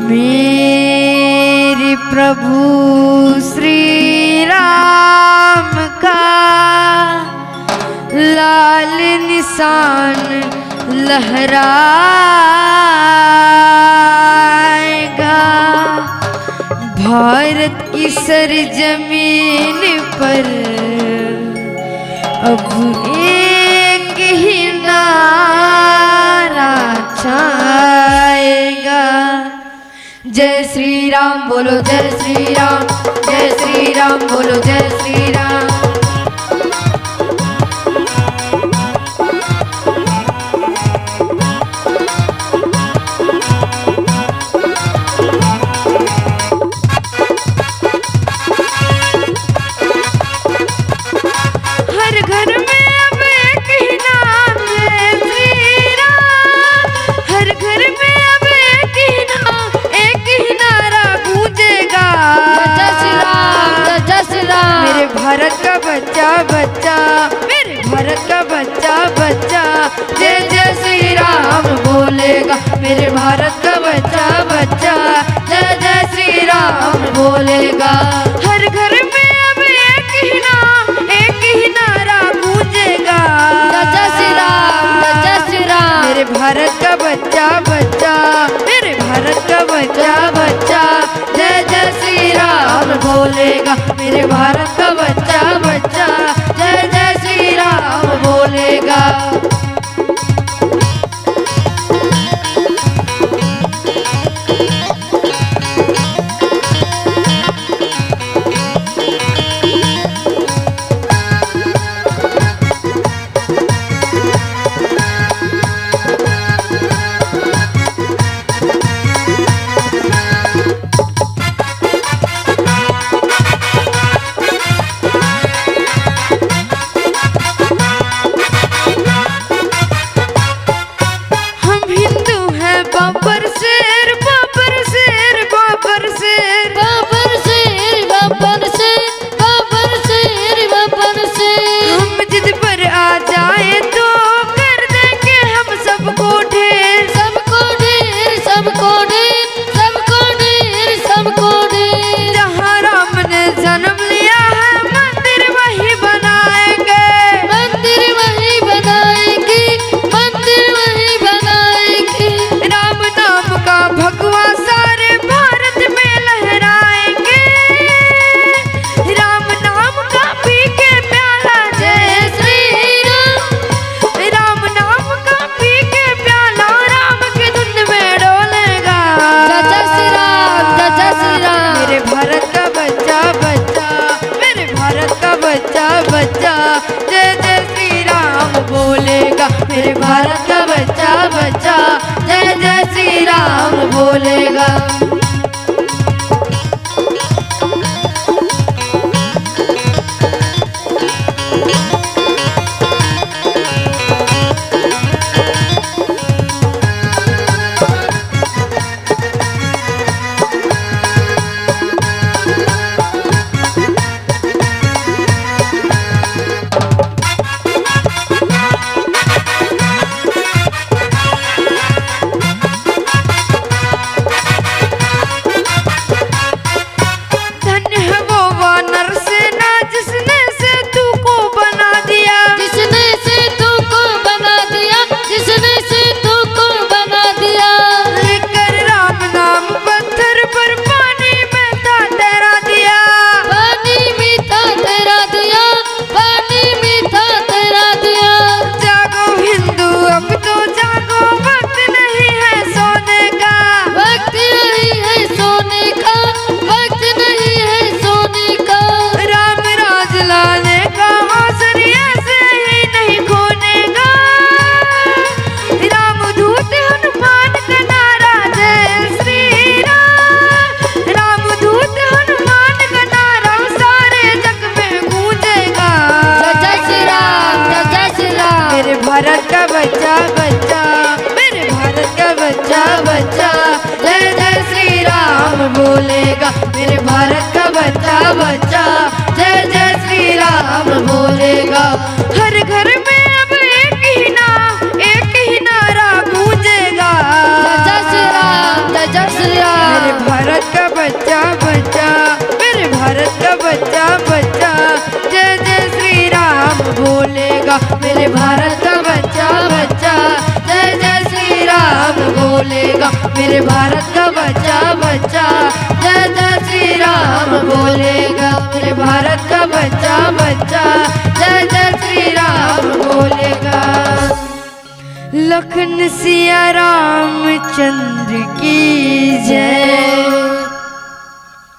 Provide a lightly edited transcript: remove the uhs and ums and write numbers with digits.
मेरे प्रभु श्री राम का लाल निशान लहराएगा। भारत की सरजमीन पर अब एक ही नारा छाएगा। जय श्री राम बोलो, जय श्री राम, जय श्री राम बोलो, जय श्री राम। हर घर में अब एक ही नाम है श्री राम। हर घर में अब एक ही नाम, एक ही नारा गूंजेगा। जय श्री राम, जय श्री राम। मेरे भारत का बच्चा बच्चा, मेरे भारत का बच्चा बच्चा जय जय श्री राम बोलेगा। मेरे भारत का बच्चा बच्चा जय जय श्री राम बोलेगा। हर घर में अब एक ही नाम, एक ही नारा गूंजेगा। जय श्री राम, जय श्री राम। मेरे भारत का बच्चा बच्चा, मेरे भारत का बच्चा बच्चा जय जय श्री राम बोलेगा। मेरे भारत का बच्चा बच्चा जय जय श्री राम बोलेगा। बाबर शेर, बाबर शेर, बाबर शेर, बाबर शेर, बाबर शेर, बाबर शेर, बाबर शेर। हम जिद पर आ जाए तो कर देंगे हम सबको ढेर, सबको ढेर, सबको ढेर, सबको ढेर, सबको ढेर। जहाँ राम ने जन्म लिया है मंदिर वही बनाएंगे, मंदिर वही बनाएंगे, मंदिर वही बनाएंगे। राम नाम का भगवा सारे भारत में लहराएंगे। राम नाम का पी के प्याला जय श्री राम। राम नाम का पी के प्याला राम की धुन में डोलेगा। जय श्री राम, जय श्री राम। मेरे भारत का बच्चा बच्चा, मेरे भारत का बच्चा बच्चा जय जय श्री राम बोलेगा। मेरे भारत का बच्चा बच्चा जय जय श्री राम बोलेगा। भारत का बच्चा बच्चा, मेरे भारत का बच्चा बच्चा जय जय श्री राम बोलेगा। मेरे भारत का बच्चा बच्चा जय जय श्री राम बोलेगा। हर घर में अब एक ही नारा गूंजेगा। जय श्री राम, जय श्री राम। लखन सिया रामचंद्र की जय।